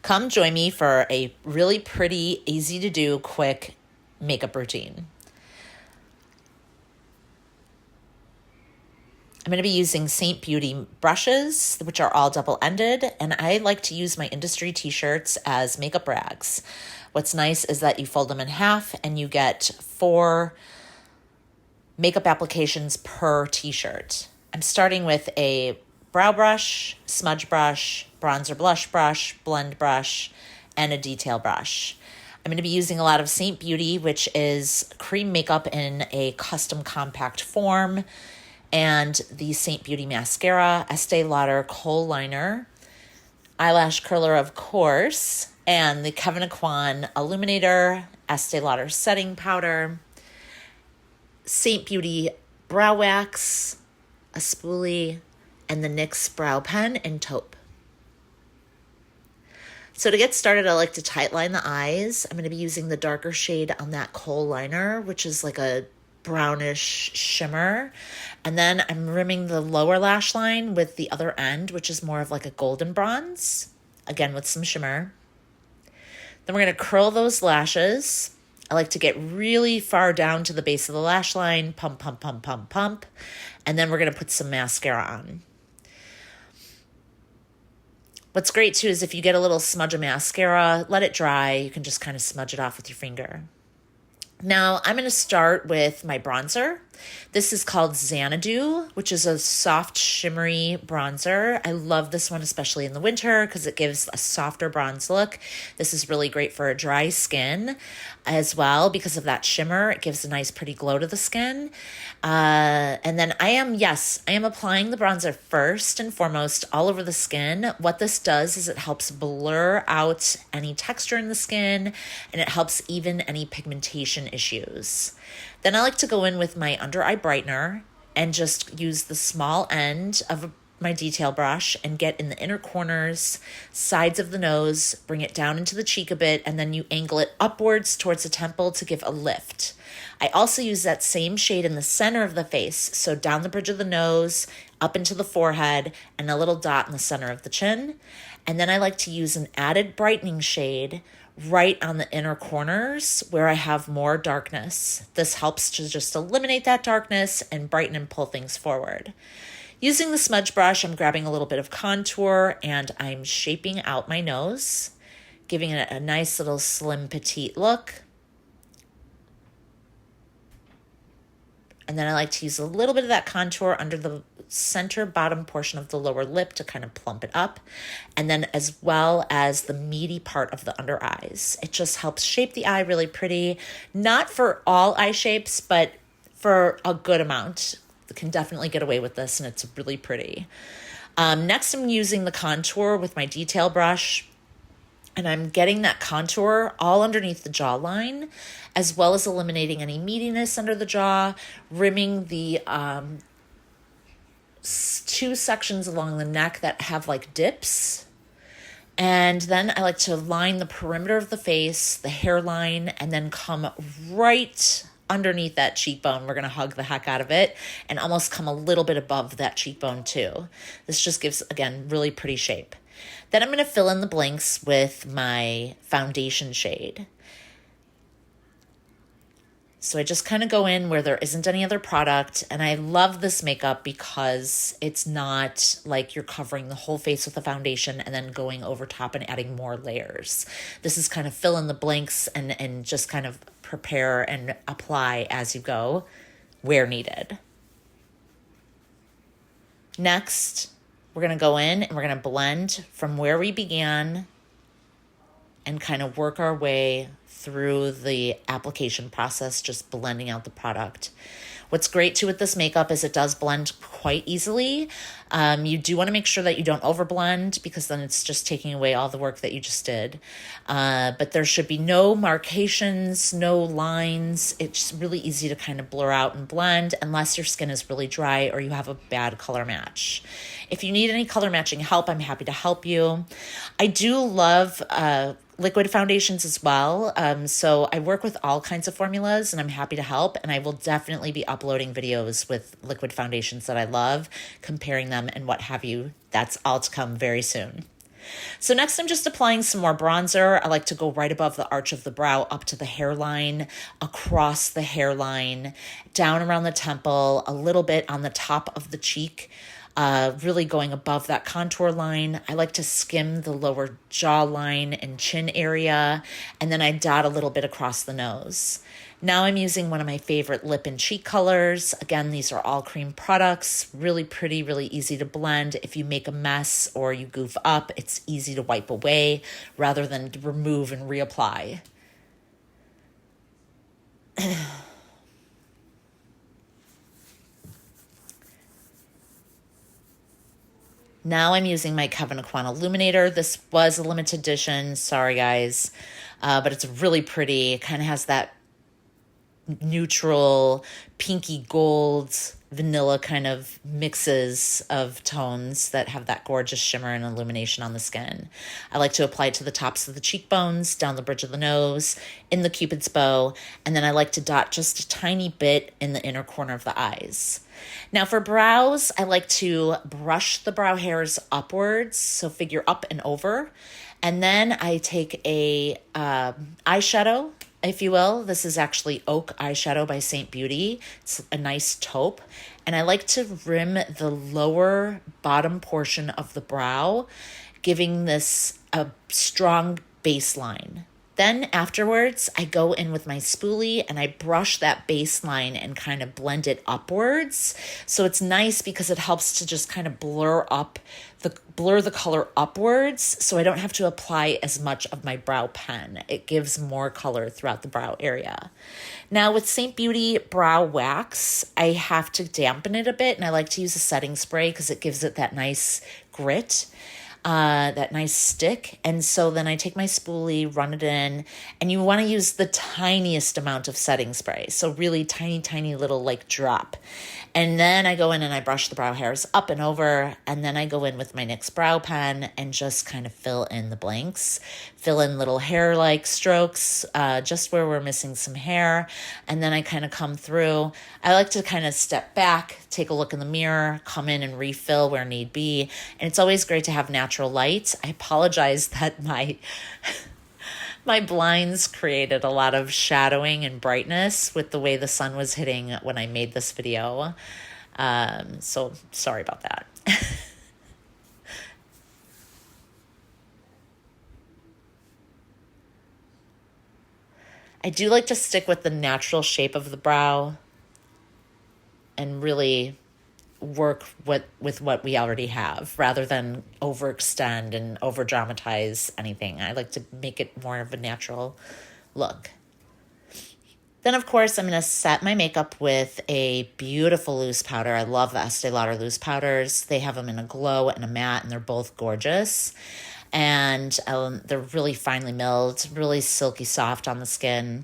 Come join me for a really pretty, easy to do, quick makeup routine. I'm going to be using SEINT Beauty brushes, which are all double-ended, and I like to use my industry t-shirts as makeup rags. What's nice is that you fold them in half and you get 4 makeup applications per t-shirt. I'm starting with a brow brush, smudge brush, bronzer blush brush, blend brush, and a detail brush. I'm going to be using a lot of SEINT Beauty, which is cream makeup in a custom compact form, and the SEINT Beauty mascara, Estée Lauder kohl liner, eyelash curler, of course, and the Kevyn Aucoin illuminator, Estée Lauder setting powder, SEINT Beauty brow wax, a spoolie, and the NYX brow pen and taupe. So to get started, I like to tightline the eyes. I'm going to be using the darker shade on that kohl liner, which is like a brownish shimmer. And then I'm rimming the lower lash line with the other end, which is more of like a golden bronze, again with some shimmer. Then we're going to curl those lashes. I like to get really far down to the base of the lash line, pump, pump, pump, pump, pump. And then we're going to put some mascara on. What's great too is if you get a little smudge of mascara, let it dry. You can just kind of smudge it off with your finger. Now I'm going to start with my bronzer. This is called Xanadu, which is a soft shimmery bronzer. I love this one, especially in the winter, because it gives a softer bronze look. This is really great for a dry skin as well because of that shimmer. It gives a nice pretty glow to the skin. And then I am applying the bronzer first and foremost all over the skin. What this does is it helps blur out any texture in the skin, and it helps even any pigmentation issues. Then I like to go in with my under eye brightener and just use the small end of my detail brush and get in the inner corners, sides of the nose, bring it down into the cheek a bit, and then you angle it upwards towards the temple to give a lift. I also use that same shade in the center of the face, so down the bridge of the nose, up into the forehead, and a little dot in the center of the chin. And then I like to use an added brightening shade right on the inner corners where I have more darkness. This helps to just eliminate that darkness and brighten and pull things forward. Using the smudge brush, I'm grabbing a little bit of contour and I'm shaping out my nose, giving it a nice little slim petite look. And then I like to use a little bit of that contour under the center bottom portion of the lower lip to kind of plump it up. And then as well as the meaty part of the under eyes. It just helps shape the eye really pretty. Not for all eye shapes, but for a good amount. You can definitely get away with this and it's really pretty. Next, I'm using the contour with my detail brush. And I'm getting that contour all underneath the jawline, as well as eliminating any meatiness under the jaw, rimming the 2 sections along the neck that have like dips. And then I like to line the perimeter of the face, the hairline, and then come right underneath that cheekbone. We're going to hug the heck out of it and almost come a little bit above that cheekbone too. This just gives, again, really pretty shape. Then I'm going to fill in the blanks with my foundation shade. So I just kind of go in where there isn't any other product. And I love this makeup because it's not like you're covering the whole face with a foundation and then going over top and adding more layers. This is kind of fill in the blanks and just kind of prepare and apply as you go where needed. Next, we're going to go in and we're going to blend from where we began and kind of work our way through the application process, just blending out the product. What's great too with this makeup is it does blend quite easily. You do want to make sure that you don't overblend because then it's just taking away all the work that you just did. But there should be no marcations, no lines. It's really easy to kind of blur out and blend unless your skin is really dry or you have a bad color match. If you need any color matching help, I'm happy to help you. I do love liquid foundations as well. So I work with all kinds of formulas and I'm happy to help. And I will definitely be uploading videos with liquid foundations that I love, comparing them and what have you. That's all to come very soon. So next I'm just applying some more bronzer. I like to go right above the arch of the brow, up to the hairline, across the hairline, down around the temple, a little bit on the top of the cheek, really going above that contour line. I like to skim the lower jawline and chin area, and then I dot a little bit across the nose. Now I'm using one of my favorite lip and cheek colors. Again, these are all cream products, really pretty, really easy to blend. If you make a mess or you goof up, it's easy to wipe away rather than remove and reapply. Now I'm using my Kevyn Aucoin Illuminator. This was a limited edition, sorry guys, but it's really pretty. It kind of has that neutral, pinky gold, vanilla kind of mixes of tones that have that gorgeous shimmer and illumination on the skin. I like to apply it to the tops of the cheekbones, down the bridge of the nose, in the Cupid's bow, and then I like to dot just a tiny bit in the inner corner of the eyes. Now for brows, I like to brush the brow hairs upwards, so figure up and over, and then I take a eyeshadow, if you will. This is actually Oak eyeshadow by SEINT Beauty. It's a nice taupe. And I like to rim the lower bottom portion of the brow, giving this a strong baseline. Then afterwards, I go in with my spoolie and I brush that baseline and kind of blend it upwards. So it's nice because it helps to just kind of blur the color upwards, so I don't have to apply as much of my brow pen. It gives more color throughout the brow area. Now with SEINT Beauty Brow Wax, I have to dampen it a bit, and I like to use a setting spray because it gives it that nice grit. That nice stick. And so then I take my spoolie, run it in, and you want to use the tiniest amount of setting spray. So really tiny, tiny little like drop. And then I go in and I brush the brow hairs up and over, and then I go in with my NYX brow pen and just kind of fill in the blanks, fill in little hair-like strokes, just where we're missing some hair. And then I kind of come through. I like to kind of step back, take a look in the mirror, come in and refill where need be. And it's always great to have natural light. I apologize that my blinds created a lot of shadowing and brightness with the way the sun was hitting when I made this video. So sorry about that. I do like to stick with the natural shape of the brow and really work with what we already have rather than overextend and over dramatize anything. I like to make it more of a natural look. Then of course I'm going to set my makeup with a beautiful loose powder. I love the Estée Lauder loose powders. They have them in a glow and a matte, and they're both gorgeous. And they're really finely milled, really silky soft on the skin.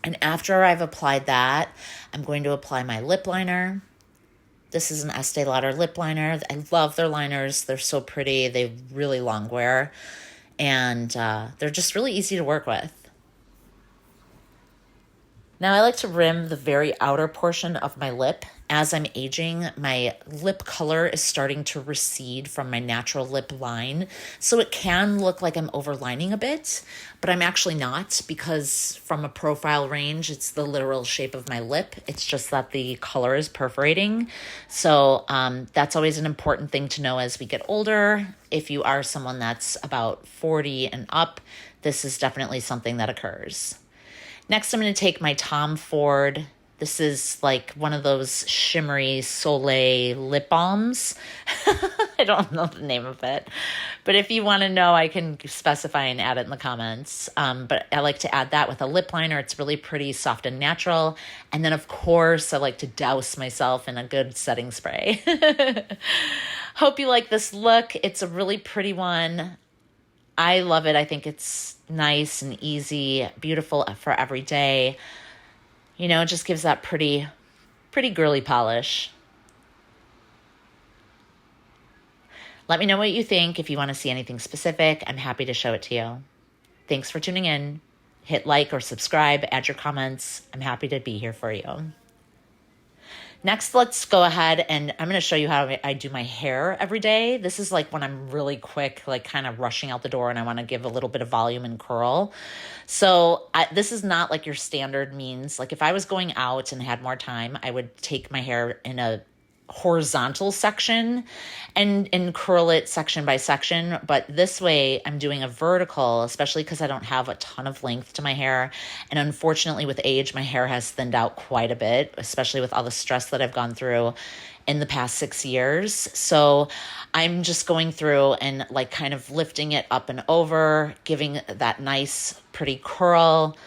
And after I've applied that, I'm going to apply my lip liner. This is an Estée Lauder lip liner. I love their liners. They're so pretty. They have really long wear. And they're just really easy to work with. Now I like to rim the very outer portion of my lip. As I'm aging, my lip color is starting to recede from my natural lip line. So it can look like I'm overlining a bit, but I'm actually not, because from a profile range, it's the literal shape of my lip. It's just that the color is perforating. So that's always an important thing to know as we get older. If you are someone that's about 40 and up, this is definitely something that occurs. Next, I'm going to take my Tom Ford. This is like one of those shimmery Soleil lip balms. I don't know the name of it. But if you want to know, I can specify and add it in the comments. But I like to add that with a lip liner. It's really pretty, soft and natural. And then, of course, I like to douse myself in a good setting spray. Hope you like this look. It's a really pretty one. I love it. I think it's nice and easy, beautiful for every day. You know, it just gives that pretty girly polish. Let me know what you think. If you want to see anything specific, I'm happy to show it to you. Thanks for tuning in. Hit like or subscribe, add your comments. I'm happy to be here for you. Next, let's go ahead and I'm going to show you how I do my hair every day. This is like when I'm really quick, like kind of rushing out the door and I want to give a little bit of volume and curl. So this is not like your standard means. Like if I was going out and had more time, I would take my hair in a horizontal section and curl it section by section. But this way I'm doing a vertical, especially because I don't have a ton of length to my hair. And unfortunately with age, my hair has thinned out quite a bit, especially with all the stress that I've gone through in the past 6 years. So I'm just going through and like kind of lifting it up and over, giving that nice pretty curl,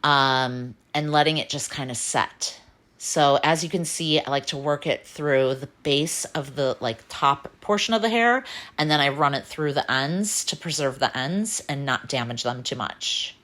and letting it just kind of set. So as you can see, I like to work it through the base of the like top portion of the hair, and then I run it through the ends to preserve the ends and not damage them too much.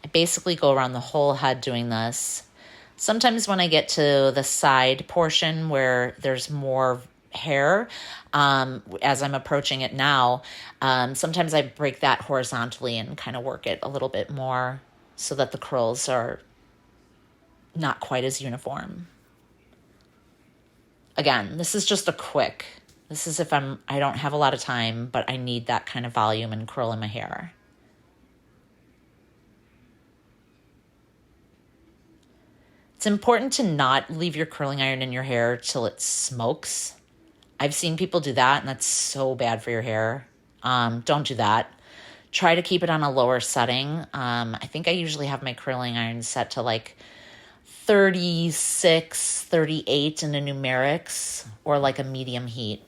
I basically go around the whole head doing this. Sometimes when I get to the side portion where there's more hair, as I'm approaching it now, sometimes I break that horizontally and kind of work it a little bit more so that the curls are not quite as uniform. Again, this is just a quick. This is if I don't have a lot of time, but I need that kind of volume and curl in my hair. It's important to not leave your curling iron in your hair till it smokes. I've seen people do that, and that's so bad for your hair. Don't do that. Try to keep it on a lower setting. I think I usually have my curling iron set to like 36, 38 in the numerics, or like a medium heat.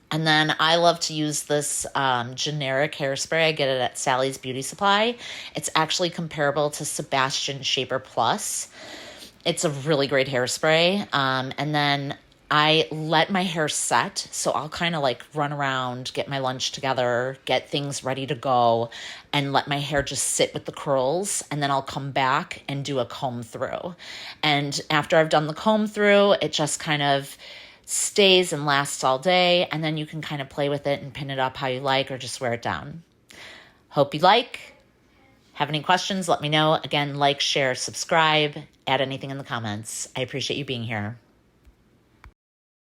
And then I love to use this generic hairspray. I get it at Sally's Beauty Supply. It's actually comparable to Sebastian Shaper Plus. It's a really great hairspray. And then I let my hair set. So I'll kind of like run around, get my lunch together, get things ready to go, and let my hair just sit with the curls. And then I'll come back and do a comb through. And after I've done the comb through, it just kind of stays and lasts all day. And then you can kind of play with it and pin it up how you like or just wear it down. Hope you like. Have any questions? Let me know. Again, like, share, subscribe, add anything in the comments. I appreciate you being here.